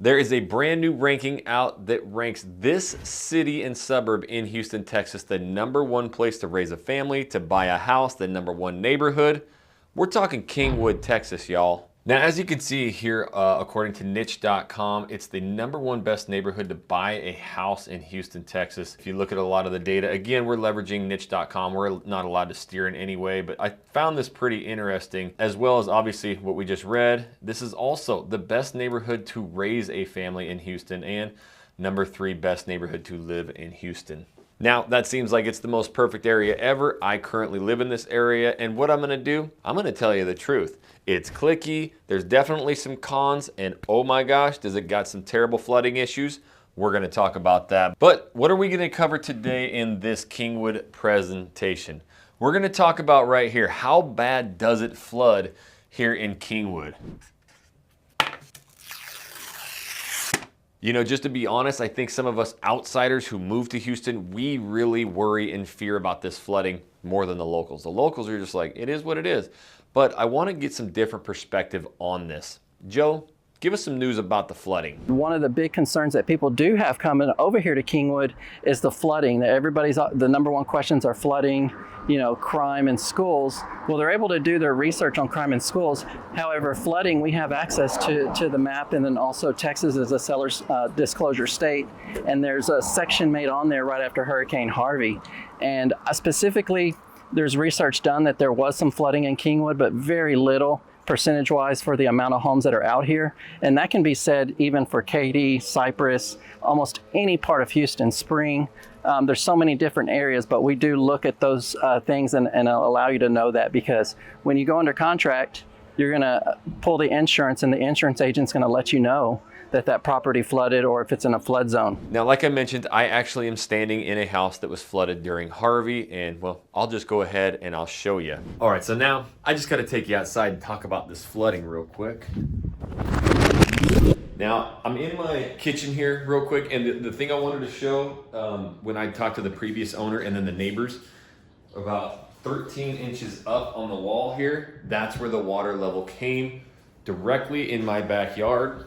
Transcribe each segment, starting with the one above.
There is a brand new ranking out that ranks this city and suburb in Houston, Texas, the #1 place to raise a family, to buy a house, the #1 neighborhood. We're talking Kingwood, Texas, y'all. Now, as you can see here, according to niche.com, it's the #1 best neighborhood to buy a house in Houston, Texas. If you look at a lot of the data, again, we're leveraging niche.com. We're not allowed to steer in any way, but I found this pretty interesting, as well as obviously what we just read. This is also the best neighborhood to raise a family in Houston and #3 best neighborhood to live in Houston. Now, that seems like it's the most perfect area ever. I currently live in this area, and what I'm gonna do, I'm gonna tell you the truth. It's clicky, there's definitely some cons, and oh my gosh, does it got some terrible flooding issues? We're gonna talk about that. But what are we gonna cover today in this Kingwood presentation? We're gonna talk about right here, how bad does it flood here in Kingwood? You know, just to be honest, I think some of us outsiders who move to Houston, we really worry and fear about this flooding more than the locals. The locals are just like, it is what it is. But I want to get some different perspective on this. Joe, give us some news about the flooding. One of the big concerns that people do have coming over here to Kingwood is the flooding. The #1 questions are flooding, you know, crime in schools. Well, they're able to do their research on crime in schools. However, flooding, we have access to the map, and then also Texas is a seller's disclosure state. And there's a section made on there right after Hurricane Harvey. And specifically, there's research done that there was some flooding in Kingwood, but very little percentage-wise for the amount of homes that are out here. And that can be said even for Katy, Cypress, almost any part of Houston, Spring. There's so many different areas, but we do look at those things and allow you to know that, because when you go under contract, you're gonna pull the insurance, and the insurance agent's gonna let you know that that property flooded or if it's in a flood zone. Now, like I mentioned, I actually am standing in a house that was flooded during Harvey, and well, I'll just go ahead and I'll show you. All right, so now I just gotta take you outside and talk about this flooding real quick. Now, I'm in my kitchen here real quick, and the thing I wanted to show when I talked to the previous owner and then the neighbors, about 13 inches up on the wall here, that's where the water level came, directly in my backyard.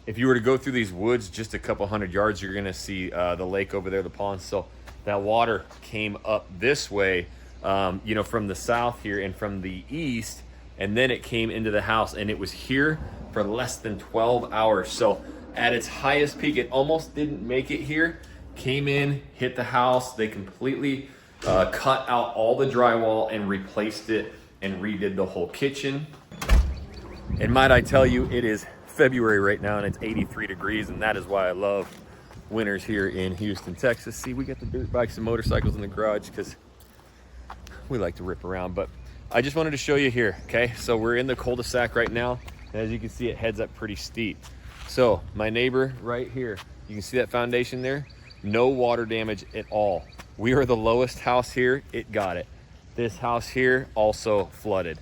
If you were to go through these woods just a couple hundred yards, you're gonna see the lake over there, the pond. So that water came up this way, you know, from the south here and from the east, and then it came into the house, and it was here for less than 12 hours. So at its highest peak, it almost didn't make it here, came in, hit the house. They completely cut out all the drywall and replaced it and redid the whole kitchen. And might I tell you, it is February right now, and it's 83 degrees, and that is why I love winters here in Houston, Texas. See, we got the dirt bikes and motorcycles in the garage because we like to rip around, but I just wanted to show you here, okay? So we're in the cul-de-sac right now, and as you can see, it heads up pretty steep. So my neighbor right here, you can see that foundation there? No water damage at all. We are the lowest house here, it got it. This house here also flooded.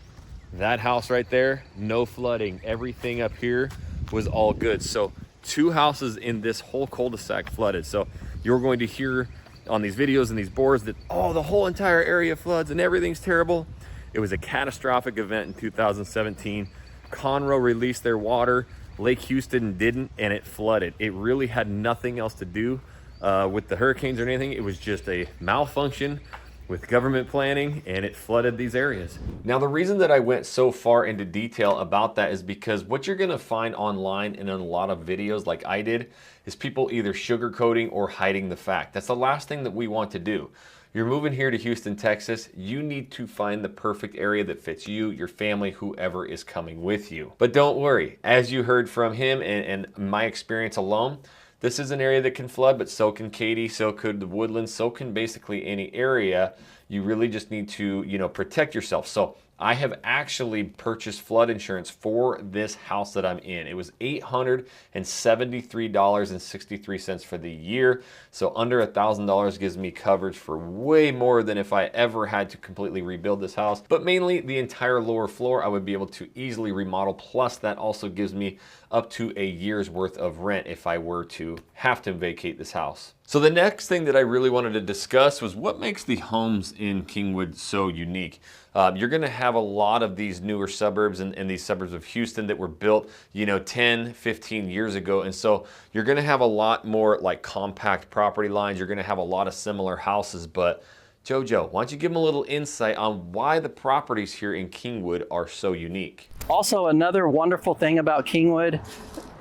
That house right there, no flooding. Everything up here was all good. So 2 houses in this whole cul-de-sac flooded. So you're going to hear on these videos and these boards that, oh, the whole entire area floods and everything's terrible. It was a catastrophic event in 2017. Conroe released their water, Lake Houston didn't, and it flooded. It really had nothing else to do with the hurricanes or anything. It was just a malfunction with government planning, and it flooded these areas. Now, the reason that I went so far into detail about that is because what you're gonna find online and in a lot of videos like I did is people either sugarcoating or hiding the fact. That's the last thing that we want to do. You're moving here to Houston, Texas, you need to find the perfect area that fits you, your family, whoever is coming with you. But don't worry, as you heard from him and my experience alone, this is an area that can flood, but so can Katy, so could the Woodlands, so can basically any area. You really just need to, you know, protect yourself. So I have actually purchased flood insurance for this house that I'm in. It was $873.63 for the year. So under $1,000 gives me coverage for way more than if I ever had to completely rebuild this house. But mainly the entire lower floor I would be able to easily remodel. Plus that also gives me up to a year's worth of rent if I were to have to vacate this house. So the next thing that I really wanted to discuss was what makes the homes in Kingwood so unique. You're going to have a lot of these newer suburbs and these suburbs of Houston that were built, 10, 15 years ago. And so you're going to have a lot more like compact property lines. You're going to have a lot of similar houses. But Jojo, why don't you give them a little insight on why the properties here in Kingwood are so unique? Also, another wonderful thing about Kingwood,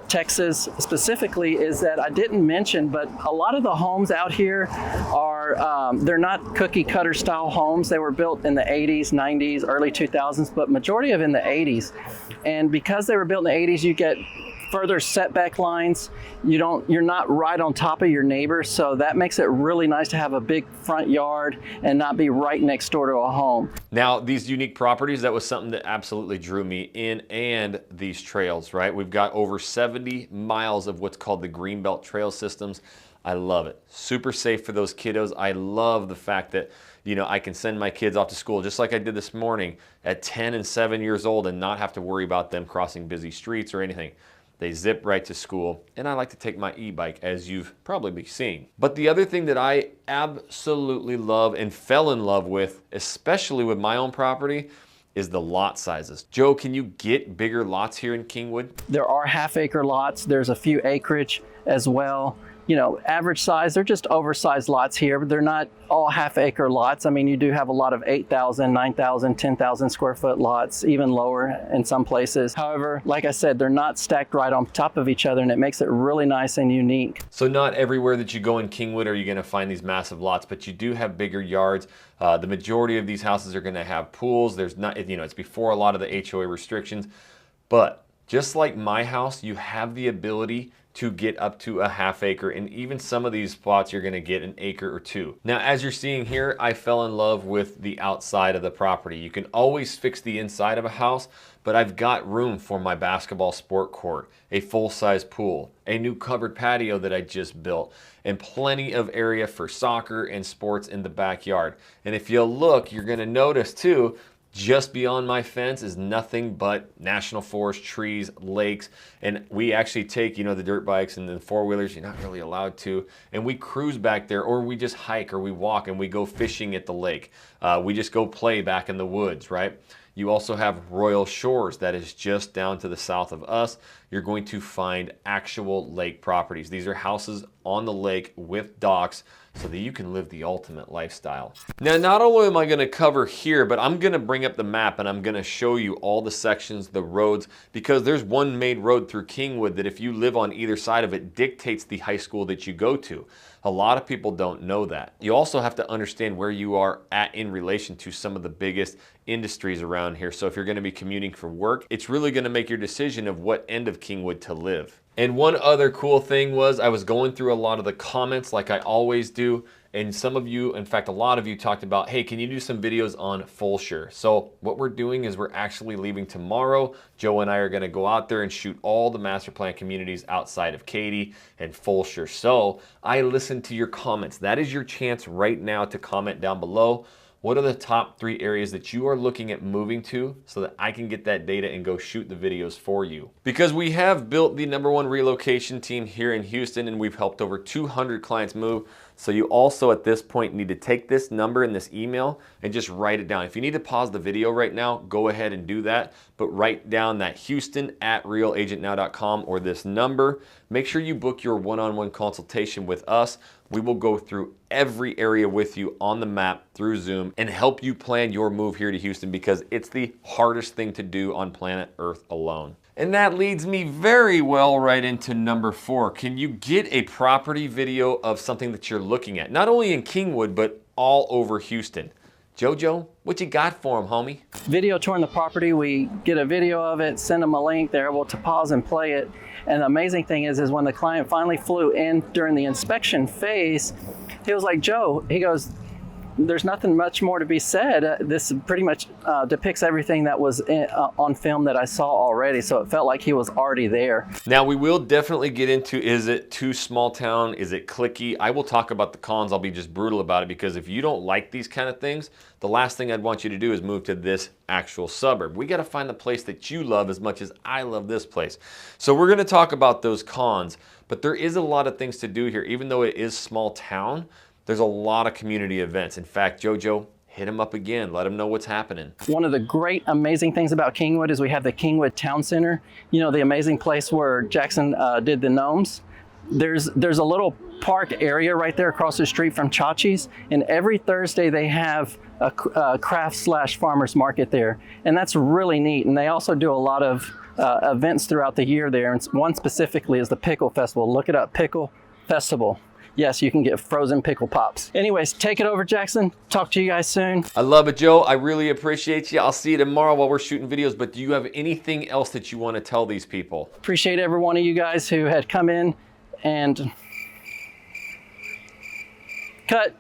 Texas specifically, is that I didn't mention, but a lot of the homes out here are, they're not cookie cutter style homes. They were built in the 80s, 90s, early 2000s, but majority of in the 80s. And because they were built in the 80s, you get further setback lines. You're not right on top of your neighbor, so that makes it really nice to have a big front yard and not be right next door to a home. Now, these unique properties, that was something that absolutely drew me in, and these trails, right? We've got over 70 miles of what's called the Greenbelt Trail Systems. I love it. Super safe for those kiddos. I love the fact that, I can send my kids off to school just like I did this morning at 10 and 7 years old and not have to worry about them crossing busy streets or anything. They zip right to school, and I like to take my e-bike, as you've probably been seeing. But the other thing that I absolutely love and fell in love with, especially with my own property, is the lot sizes. Joe, can you get bigger lots here in Kingwood? There are half-acre lots. There's a few acreage as well. Average size, they're just oversized lots here, but they're not all half-acre lots. I mean, you do have a lot of 8,000, 9,000, 10,000 square foot lots, even lower in some places. However, like I said, they're not stacked right on top of each other, and it makes it really nice and unique. So not everywhere that you go in Kingwood are you going to find these massive lots, but you do have bigger yards. The majority of these houses are going to have pools. There's not, it's before a lot of the HOA restrictions, but just like my house, you have the ability to get up to a half acre, and even some of these plots you're gonna get an acre or two. Now, as you're seeing here, I fell in love with the outside of the property. You can always fix the inside of a house, but I've got room for my basketball sport court, a full-size pool, a new covered patio that I just built, and plenty of area for soccer and sports in the backyard. And if you look, you're gonna notice too, just beyond my fence is nothing but national forest, trees, lakes, and we actually take, the dirt bikes and the four-wheelers, you're not really allowed to, and we cruise back there, or we just hike or we walk and we go fishing at the lake. We just go play back in the woods, right? You also have Royal Shores, that is just down to the south of us. You're going to find actual lake properties. These are houses on the lake with docks so that you can live the ultimate lifestyle. Now, not only am I going to cover here, but I'm going to bring up the map and I'm going to show you all the sections, the roads, because there's one main road through Kingwood that if you live on either side of it dictates the high school that you go to. A lot of people don't know that. You also have to understand where you are at in relation to some of the biggest industries around here. So if you're going to be commuting for work, it's really going to make your decision of what end of Kingwood to live. And one other cool thing was I was going through a lot of the comments like I always do, and some of you, in fact a lot of you, talked about, hey, can you do some videos on Fulshire? So what we're doing is we're actually leaving tomorrow. Joe and I are going to go out there and shoot all the master plan communities outside of Katy and Fulshire. So I listened to your comments. That is your chance right now to comment down below. What are the top 3 areas that you are looking at moving to so that I can get that data and go shoot the videos for you? Because we have built the #1 relocation team here in Houston, and we've helped over 200 clients move. So you also at this point need to take this number and this email and just write it down. If you need to pause the video right now, go ahead and do that, but write down that Houston@realagentnow.com or this number. Make sure you book your one-on-one consultation with us. We will go through every area with you on the map through Zoom and help you plan your move here to Houston, because it's the hardest thing to do on planet Earth alone. And that leads me very well right into number 4. Can you get a property video of something that you're looking at? Not only in Kingwood, but all over Houston. Jojo, what you got for them, homie? Video touring the property, we get a video of it, send them a link, they're able to pause and play it. And the amazing thing is when the client finally flew in during the inspection phase, he was like, Joe, he goes, there's nothing much more to be said. This pretty much depicts everything that was on film that I saw already, so it felt like he was already there. Now we will definitely get into, is it too small town? Is it cliquey? I will talk about the cons. I'll be just brutal about it, because if you don't like these kind of things, the last thing I'd want you to do is move to this actual suburb. We got to find the place that you love as much as I love this place. So we're going to talk about those cons, but there is a lot of things to do here. Even though it is small town, there's a lot of community events. In fact, JoJo, hit him up again. Let him know what's happening. One of the great, amazing things about Kingwood is we have the Kingwood Town Center. You know, the amazing place where Jackson did the gnomes. There's a little park area right there across the street from Chachi's, and every Thursday they have a craft/farmers market there, and that's really neat. And they also do a lot of events throughout the year there, and one specifically is the Pickle Festival. Look it up, Pickle Festival. Yes, you can get frozen pickle pops. Anyways, take it over, Jackson. Talk to you guys soon. I love it, Joe. I really appreciate you. I'll see you tomorrow while we're shooting videos, but do you have anything else that you want to tell these people? Appreciate every one of you guys who had come in and cut.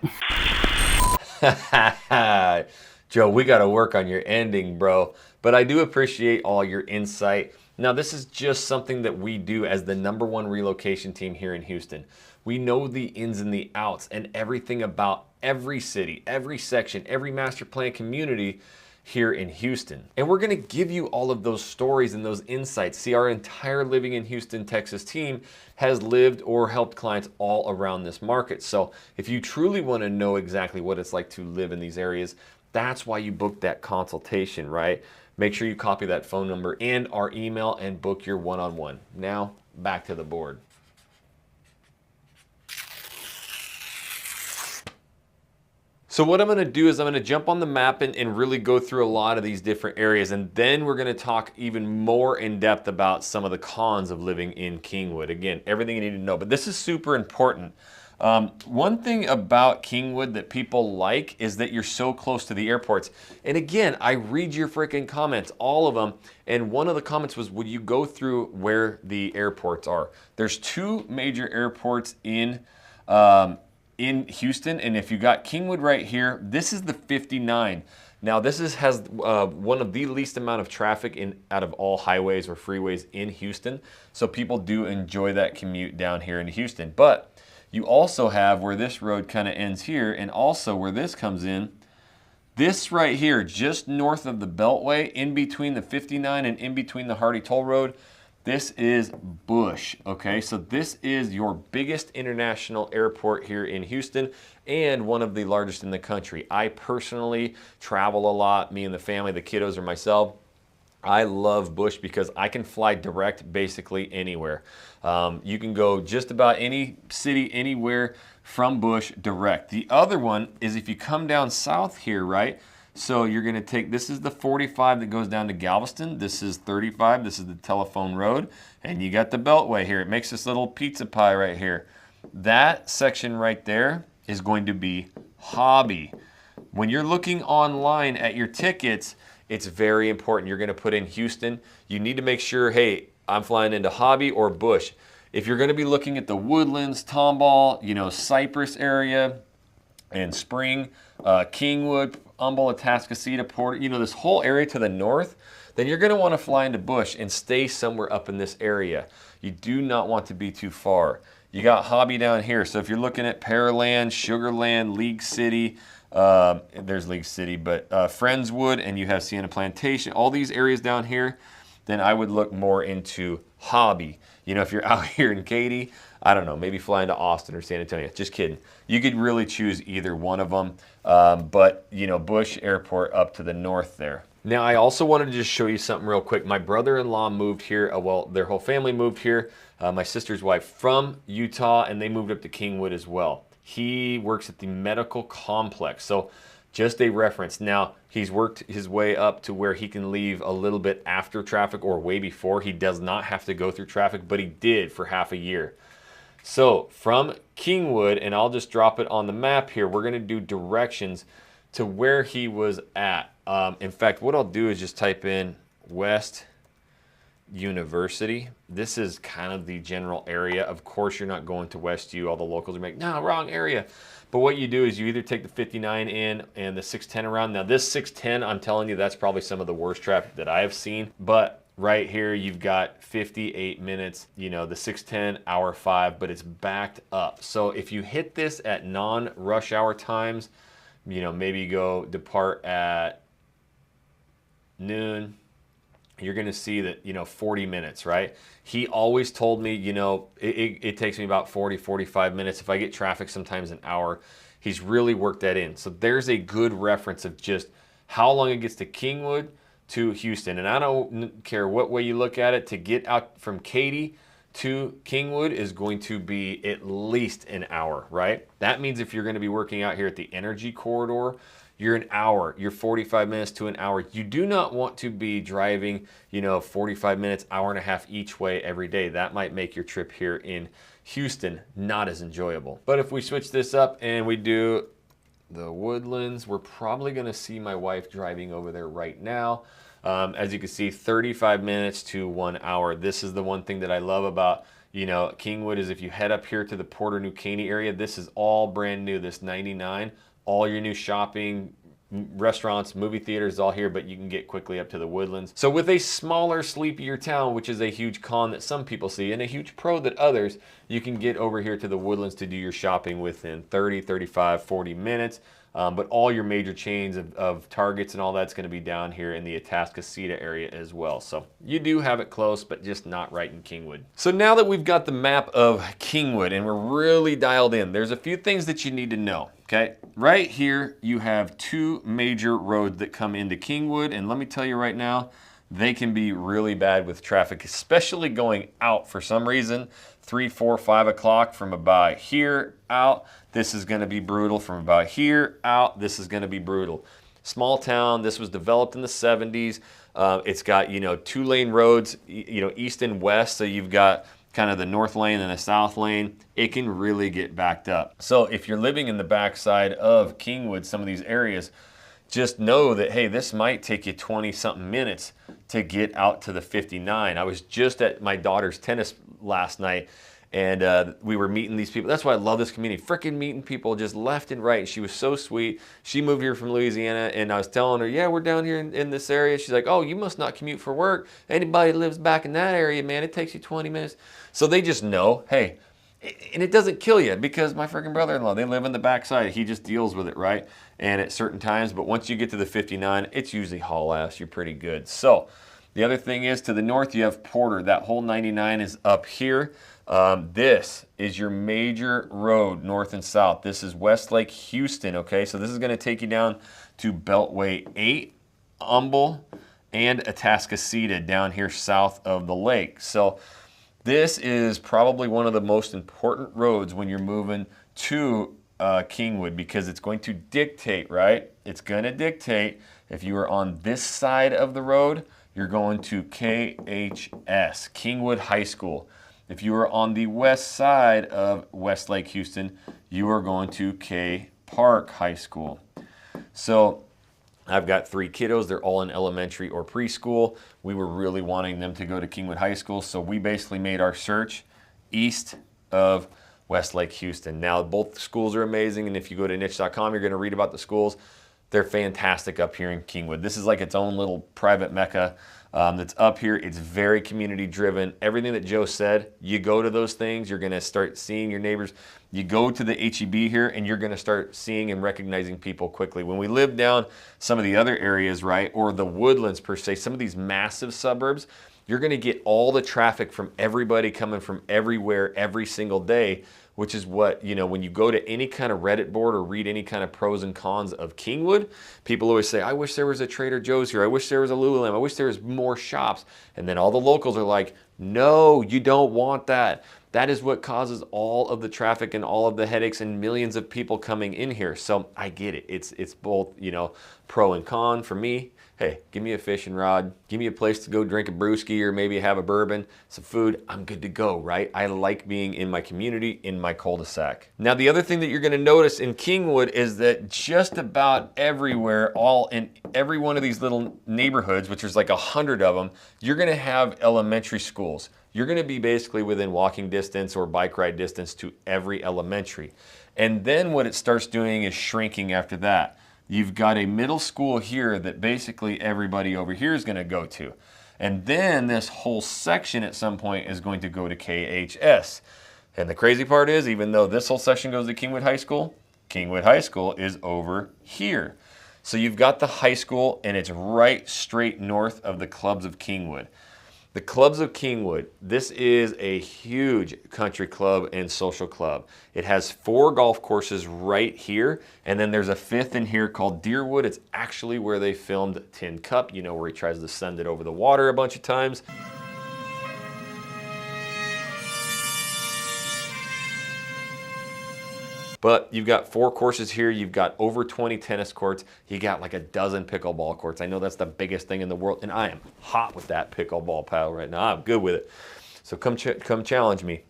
Joe, we got to work on your ending, bro. But I do appreciate all your insight. Now, this is just something that we do as the #1 relocation team here in Houston. We know the ins and the outs and everything about every city, every section, every master plan community here in Houston. And we're going to give you all of those stories and those insights. See, our entire Living in Houston, Texas team has lived or helped clients all around this market. So if you truly want to know exactly what it's like to live in these areas, that's why you booked that consultation, right? Make sure you copy that phone number and our email and book your one-on-one. Now, back to the board. So what I'm going to do is I'm going to jump on the map and really go through a lot of these different areas, and then we're going to talk even more in depth about some of the cons of living in Kingwood. Again, everything you need to know, but this is super important. One thing about Kingwood that people like is that you're so close to the airports. And again, I read your freaking comments, all of them. And one of the comments was, would you go through where the airports are? There's 2 major airports in Houston. And if you got Kingwood right here, this is the 59. Now this has one of the least amount of traffic out of all highways or freeways in Houston. So people do enjoy that commute down here in Houston. But you also have where this road kind of ends here, and also where this comes in, this right here, just north of the Beltway, in between the 59 and in between the Hardy Toll Road, this is Bush, okay? So this is your biggest international airport here in Houston and one of the largest in the country. I personally travel a lot, me and the family, the kiddos or myself. I love Bush because I can fly direct basically anywhere. You can go just about any city, anywhere from Bush direct. The other one is if you come down south here, right? So you're gonna take, this is the 45 that goes down to Galveston. This is 35, this is the Telephone Road. And you got the Beltway here. It makes this little pizza pie right here. That section right there is going to be Hobby. When you're looking online at your tickets, it's very important. You're going to put in Houston. You need to make sure, hey, I'm flying into Hobby or Bush. If you're going to be looking at the Woodlands, Tomball, you know, Cypress area and Spring, Kingwood, Humble, Atascocita, Port, you know, this whole area to the north, then you're going to want to fly into Bush and stay somewhere up in this area. You do not want to be too far. You got Hobby down here. So if you're looking at Pearland, Sugarland, League City, there's League City, but Friendswood, and you have Sienna Plantation, all these areas down here, then I would look more into Hobby. You know, if you're out here in Katy, I don't know, maybe flying to Austin or San Antonio. Just kidding. You could really choose either one of them, but, you know, Bush Airport up to the north there. Now, I also wanted to just show you something real quick. My brother-in-law moved here, well, their whole family moved here, my sister's wife from Utah, and they moved up to Kingwood as well. He works at the medical complex. So just a reference. Now, he's worked his way up to where he can leave a little bit after traffic or way before. He does not have to go through traffic, but he did for half a year. So from Kingwood, and I'll just drop it on the map here, we're going to do directions to where he was at. In fact, what I'll do is just type in West University. This is kind of the general area. Of course, you're not going to West U. All the locals are like, no, wrong area. But what you do is you either take the 59 in and the 610 around. Now this 610, I'm telling you, that's probably some of the worst traffic that I have seen. But right here, you've got 58 minutes, you know, the 610, hour 5, but it's backed up. So if you hit this at non-rush hour times, you know, maybe you go depart at noon, you're going to see that, you know, 40 minutes, right? He always told me, you know, it takes me about 40, 45 minutes. If I get traffic, sometimes an hour. He's really worked that in. So there's a good reference of just how long it gets to Kingwood to Houston. And I don't care what way you look at it, to get out from Katy to Kingwood is going to be at least an hour, right? That means if you're going to be working out here at the energy corridor, you're an hour, you're 45 minutes to an hour. You do not want to be driving, you know, 45 minutes, hour and a half each way every day. That might make your trip here in Houston not as enjoyable. But if we switch this up and we do the Woodlands, we're probably gonna see my wife driving over there right now. As you can see, 35 minutes to 1 hour. This is the one thing that I love about, you know, Kingwood is if you head up here to the Porter New Caney area, this is all brand new, this 99. All your new shopping, restaurants, movie theaters, all here, but you can get quickly up to the Woodlands. So with a smaller, sleepier town, which is a huge con that some people see and a huge pro that others, you can get over here to the Woodlands to do your shopping within 30, 35, 40 minutes. But all your major chains of Targets and all that's going to be down here in the Atascocita area as well. So you do have it close, but just not right in Kingwood. So now that we've got the map of Kingwood and we're really dialed in, there's a few things that you need to know. Okay, right here you have two major roads that come into Kingwood, and let me tell you right now, they can be really bad with traffic, especially going out for some reason. 3, 4, 5 o'clock from about here out, this is going to be brutal. From about here out, this is going to be brutal. Small town, this was developed in the 70s. It's got, you know, 2-lane roads, you know, east and west, so you've got kind of the north lane and the south lane. It can really get backed up. So if you're living in the backside of Kingwood, some of these areas, just know that, hey, this might take you 20 something minutes to get out to the 59. I was just at my daughter's tennis last night, and we were meeting these people. That's why I love this community. Freaking meeting people just left and right. She was so sweet. She moved here from Louisiana, and I was telling her, yeah, we're down here in this area. She's like, oh, you must not commute for work. Anybody that lives back in that area, man, it takes you 20 minutes. So they just know, hey, and it doesn't kill you, because my freaking brother-in-law, they live in the backside. He just deals with it, right? And at certain times, but once you get to the 59, it's usually haul ass. You're pretty good. So the other thing is, to the north, you have Porter. That whole 99 is up here. This is your major road, north and south. This is Westlake, Houston, okay? So this is going to take you down to Beltway 8, Humble, and Atascocita down here south of the lake. So this is probably one of the most important roads when you're moving to Kingwood, because it's going to dictate, right? It's going to dictate if you are on this side of the road, you're going to KHS, Kingwood High School. If you are on the west side of Westlake, Houston, you are going to K Park High School. So I've got 3 kiddos. They're all in elementary or preschool. We were really wanting them to go to Kingwood High School, so we basically made our search east of Westlake, Houston. Now, both schools are amazing, and if you go to niche.com, you're going to read about the schools. They're fantastic up here in Kingwood. This is like its own little private mecca that's up here. It's very community driven. Everything that Joe said, you go to those things, you're going to start seeing your neighbors. You go to the HEB here, and you're going to start seeing and recognizing people quickly. When we live down some of the other areas, right, or the Woodlands per se, some of these massive suburbs, you're going to get all the traffic from everybody coming from everywhere every single day, which is what, you know, when you go to any kind of Reddit board or read any kind of pros and cons of Kingwood, people always say, I wish there was a Trader Joe's here. I wish there was a Lululemon. I wish there was more shops. And then all the locals are like, no, you don't want that. That is what causes all of the traffic and all of the headaches and millions of people coming in here. So I get it. It's both, you know, pro and con for me. hey, give me a fishing rod, give me a place to go drink a brewski or maybe have a bourbon, some food, I'm good to go, right? I like being in my community, in my cul-de-sac. Now, the other thing that you're gonna notice in Kingwood is that just about everywhere, all in every one of these little neighborhoods, which there's like 100 of them, you're gonna have elementary schools. You're gonna be basically within walking distance or bike ride distance to every elementary. And then what it starts doing is shrinking after that. You've got a middle school here that basically everybody over here is going to go to. And then this whole section at some point is going to go to KHS. And the crazy part is, even though this whole section goes to Kingwood High School is over here. So you've got the high school and it's right straight north of the clubs of Kingwood. The clubs of Kingwood, this is a huge country club and social club. It has 4 golf courses right here, and then there's a 5th in here called Deerwood. It's actually where they filmed Tin Cup, you know, where he tries to send it over the water a bunch of times. But you've got 4 courses here. You've got over 20 tennis courts. You got like a dozen pickleball courts. I know that's the biggest thing in the world, and I am hot with that pickleball paddle right now. I'm good with it. So come challenge me.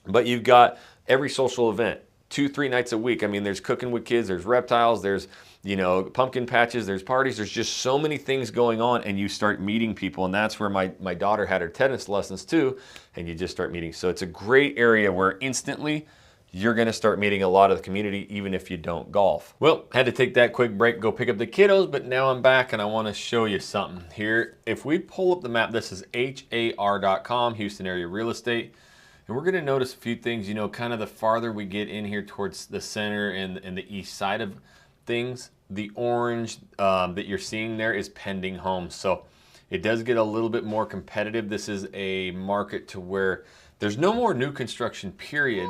But you've got every social event, 2-3 nights a week. I mean, there's cooking with kids, there's reptiles, there's, you know, pumpkin patches, there's parties. There's just so many things going on, and you start meeting people, and that's where my daughter had her tennis lessons too, and you just start meeting. So it's a great area where instantly you're gonna start meeting a lot of the community, even if you don't golf. Well, had to take that quick break, go pick up the kiddos, but now I'm back and I wanna show you something here. If we pull up the map, this is har.com, Houston Area Real Estate, and we're gonna notice a few things, you know, kind of the farther we get in here towards the center and the east side of things, the orange that you're seeing there is pending homes. So it does get a little bit more competitive. This is a market to where there's no more new construction, period.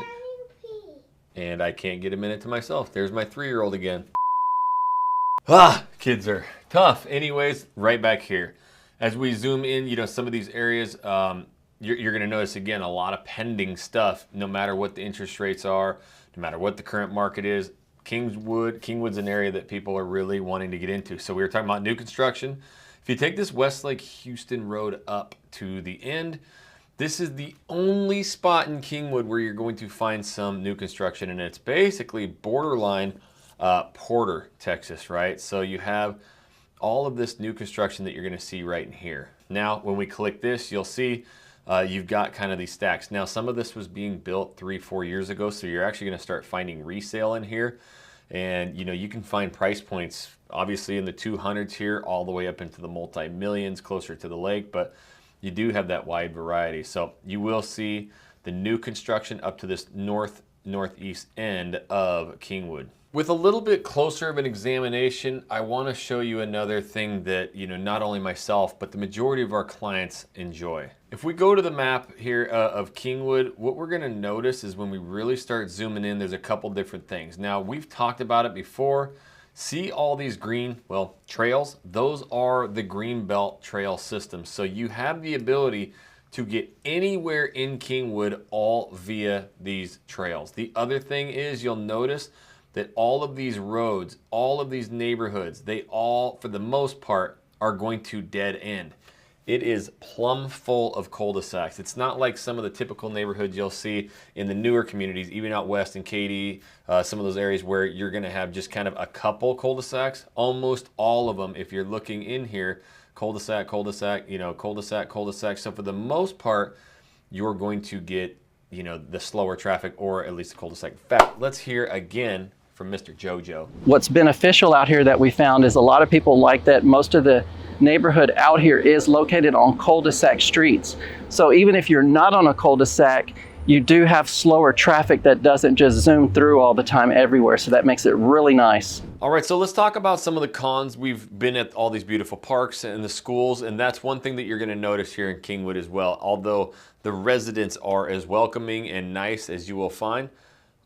And I can't get a minute to myself. There's my 3-year-old again. Kids are tough. Anyways, right back here. As we zoom in, you know, some of these areas, you're gonna notice again, a lot of pending stuff, no matter what the interest rates are, no matter what the current market is. Kingwood's an area that people are really wanting to get into. So we were talking about new construction. If you take this Westlake Houston Road up to the end, this is the only spot in Kingwood where you're going to find some new construction, and it's basically borderline Porter, Texas, right? So you have all of this new construction that you're gonna see right in here. Now, when we click this, you'll see you've got kind of these stacks. Now, some of this was being built 3-4 years ago, so you're actually gonna start finding resale in here. And you know, you can find price points, obviously in the 200s here, all the way up into the multi-millions, closer to the lake, but you do have that wide variety. So you will see the new construction up to this northeast end of Kingwood. With a little bit closer of an examination, I want to show you another thing that, you know, not only myself, but the majority of our clients enjoy. If we go to the map here of Kingwood, what we're going to notice is when we really start zooming in, there's a couple different things. Now, we've talked about it before. See all these green, well, trails? Those are the Greenbelt Trail system. So you have the ability to get anywhere in Kingwood all via these trails. The other thing is you'll notice that all of these roads, all of these neighborhoods, they all, for the most part, are going to dead end. It is plumb full of cul-de-sacs. It's not like some of the typical neighborhoods you'll see in the newer communities, even out west in Katy, some of those areas where you're gonna have just kind of a couple cul-de-sacs. Almost all of them, if you're looking in here, cul-de-sac, cul-de-sac, you know, cul-de-sac, cul-de-sac. So for the most part, you're going to get, you know, the slower traffic, or at least the cul-de-sac. In fact, let's hear again from Mr. JoJo. What's beneficial out here that we found is a lot of people like that most of the neighborhood out here is located on cul-de-sac streets. So even if you're not on a cul-de-sac, you do have slower traffic that doesn't just zoom through all the time everywhere. So that makes it really nice. All right, so let's talk about some of the cons. We've been at all these beautiful parks and the schools, and that's one thing that you're gonna notice here in Kingwood as well. Although the residents are as welcoming and nice as you will find,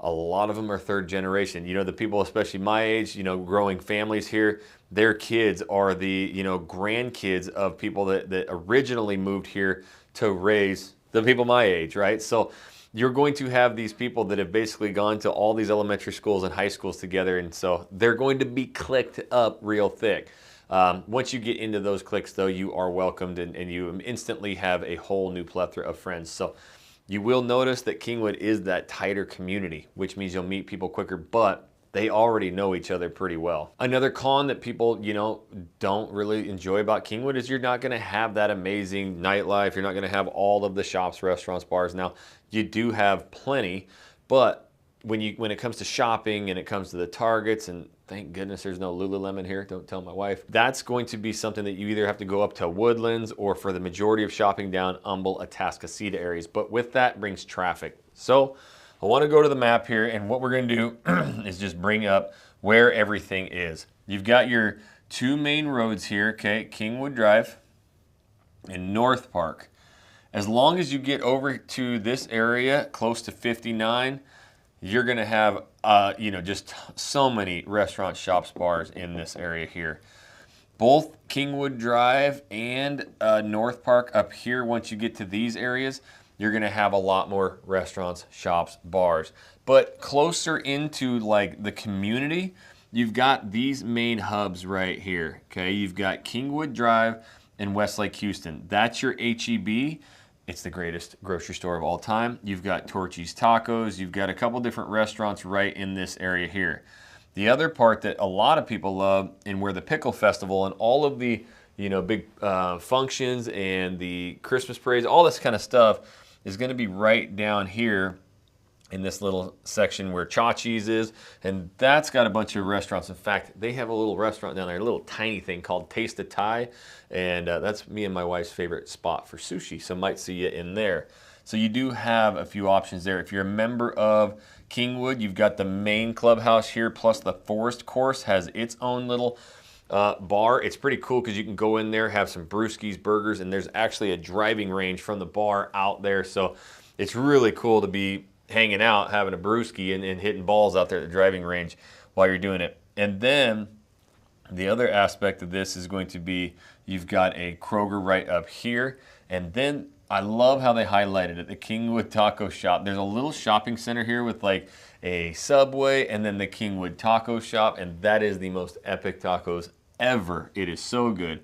a lot of them are third generation. You know, the people, especially my age, you know, growing families here, their kids are the, you know, grandkids of people that originally moved here to raise the people my age, right? So you're going to have these people that have basically gone to all these elementary schools and high schools together, and so they're going to be clicked up real thick. Once you get into those cliques, though, you are welcomed, and you instantly have a whole new plethora of friends. So you will notice that Kingwood is that tighter community, which means you'll meet people quicker, but they already know each other pretty well. Another con that people, don't really enjoy about Kingwood is you're not gonna have that amazing nightlife. You're not gonna have all of the shops, restaurants, bars. Now, you do have plenty, but when it comes to shopping and it comes to the Targets, and thank goodness there's no Lululemon here, don't tell my wife, that's going to be something that you either have to go up to Woodlands or for the majority of shopping down Humble, Atascocita areas. But with that brings traffic. So I want to go to the map here, and what we're going to do is just bring up where everything is. You've got your two main roads here, okay, Kingwood Drive and North Park. As long as you get over to this area, close to 59, you're going to have, just so many restaurants, shops, bars in this area here. Both Kingwood Drive and North Park up here, once you get to these areas, you're gonna have a lot more restaurants, shops, bars. But closer into like the community, you've got these main hubs right here, okay? You've got Kingwood Drive and Westlake Houston. That's your H-E-B. It's the greatest grocery store of all time. You've got Torchy's Tacos. You've got a couple different restaurants right in this area here. The other part that a lot of people love, and where the Pickle Festival and all of the big functions and the Christmas parades, all this kind of stuff is going to be right down here in this little section where Chachi's is, and that's got a bunch of restaurants. In fact, they have a little restaurant down there, a little tiny thing called Taste of Thai, and that's me and my wife's favorite spot for sushi, so might see you in there. So you do have a few options there. If you're a member of Kingwood, you've got the main clubhouse here, plus the Forest Course has its own little bar. It's pretty cool because you can go in there, have some brewskis, burgers, and there's actually a driving range from the bar out there. So it's really cool to be hanging out, having a brewski and hitting balls out there at the driving range while you're doing it. And then the other aspect of this is going to be, you've got a Kroger right up here. And then I love how they highlighted it, the Kingwood Taco Shop. There's a little shopping center here with like a Subway and then the Kingwood Taco Shop, and that is the most epic tacos ever. It is so good.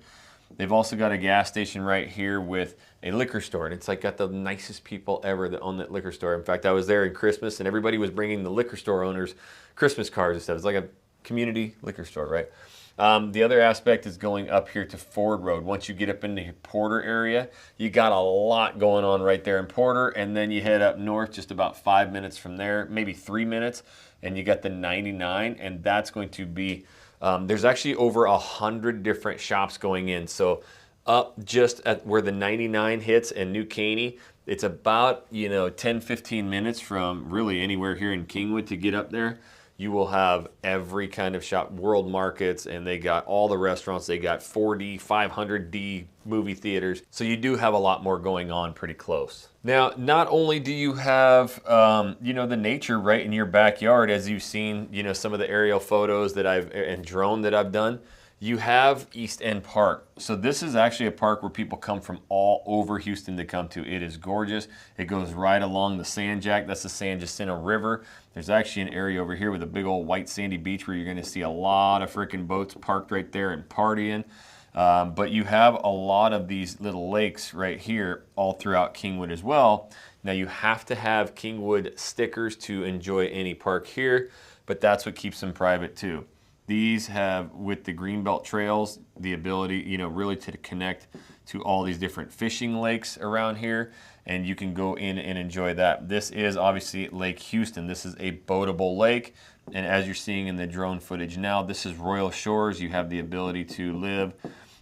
They've also got a gas station right here with a liquor store, and it's like got the nicest people ever that own that liquor store. In fact, I was there in Christmas, and everybody was bringing the liquor store owners Christmas cards and stuff. It's like a community liquor store, right? The other aspect is going up here to Ford Road. Once you get up into Porter area, you got a lot going on right there in Porter, and then you head up north just about 5 minutes from there, maybe 3 minutes, and you got the 99, and that's going to be, there's actually over 100 different shops going in. So up just at where the 99 hits and New Caney, it's about 10-15 minutes from really anywhere here in Kingwood to get up there. You will have every kind of shop, World Markets, and they got all the restaurants. They got 4D, 500D movie theaters. So you do have a lot more going on pretty close. Now, not only do you have, the nature right in your backyard, as you've seen, some of the aerial photos that and drone that I've done, you have East End Park. So this is actually a park where people come from all over Houston to come to. It is gorgeous. It goes right along the Sand Jack. That's the San Jacinto River. There's actually an area over here with a big old white sandy beach where you're going to see a lot of freaking boats parked right there and partying. But you have a lot of these little lakes right here all throughout Kingwood as well. Now you have to have Kingwood stickers to enjoy any park here, but that's what keeps them private too. These have, with the Greenbelt Trails, the ability, really to connect to all these different fishing lakes around here, and you can go in and enjoy that. This is obviously Lake Houston. This is a boatable lake, and as you're seeing in the drone footage now, this is Royal Shores. You have the ability to live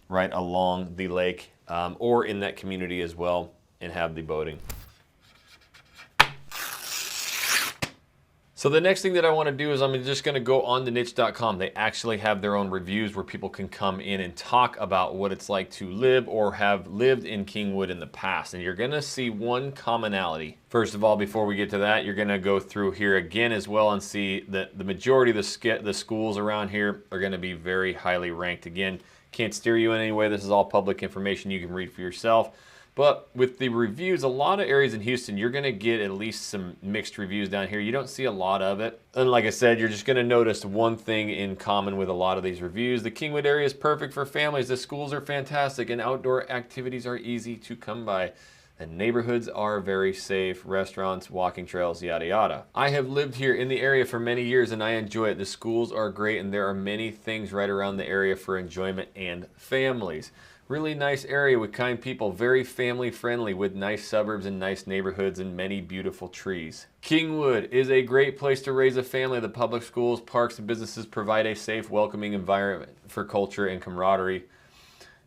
right along the lake or in that community as well and have the boating. So the next thing that I want to do is I'm just going to go on to niche.com. They actually have their own reviews where people can come in and talk about what it's like to live or have lived in Kingwood in the past. And you're going to see one commonality. First of all, before we get to that, you're going to go through here again as well and see that the majority of the schools around here are going to be very highly ranked. Again, can't steer you in any way. This is all public information you can read for yourself. But with the reviews, a lot of areas in Houston, you're gonna get at least some mixed reviews down here. You don't see a lot of it. And like I said, you're just gonna notice one thing in common with a lot of these reviews. The Kingwood area is perfect for families. The schools are fantastic and outdoor activities are easy to come by. The neighborhoods are very safe, restaurants, walking trails, yada yada. I have lived here in the area for many years and I enjoy it. The schools are great and there are many things right around the area for enjoyment and families. Really nice area with kind people, very family friendly with nice suburbs and nice neighborhoods and many beautiful trees. Kingwood is a great place to raise a family. The public schools, parks, and businesses provide a safe, welcoming environment for culture and camaraderie.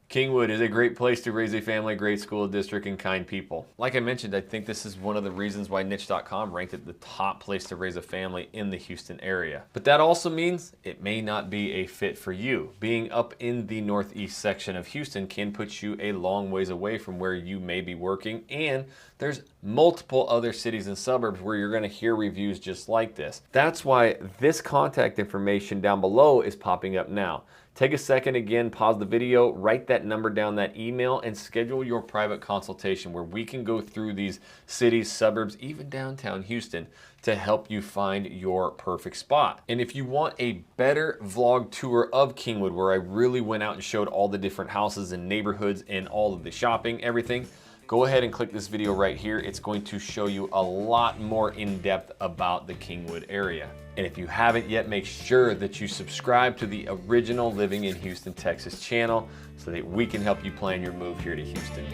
Kingwood is a great place to raise a family, great school district, and kind people. Like I mentioned, I think this is one of the reasons why niche.com ranked it the top place to raise a family in the Houston area. But that also means it may not be a fit for you. Being up in the northeast section of Houston can put you a long ways away from where you may be working, and there's multiple other cities and suburbs where you're gonna hear reviews just like this. That's why this contact information down below is popping up now. Take a second again, pause the video, write that number down, that email, and schedule your private consultation where we can go through these cities, suburbs, even downtown Houston to help you find your perfect spot. And if you want a better vlog tour of Kingwood, where I really went out and showed all the different houses and neighborhoods and all of the shopping, everything, go ahead and click this video right here. It's going to show you a lot more in depth about the Kingwood area. And if you haven't yet, make sure that you subscribe to the original Living in Houston, Texas channel so that we can help you plan your move here to Houston.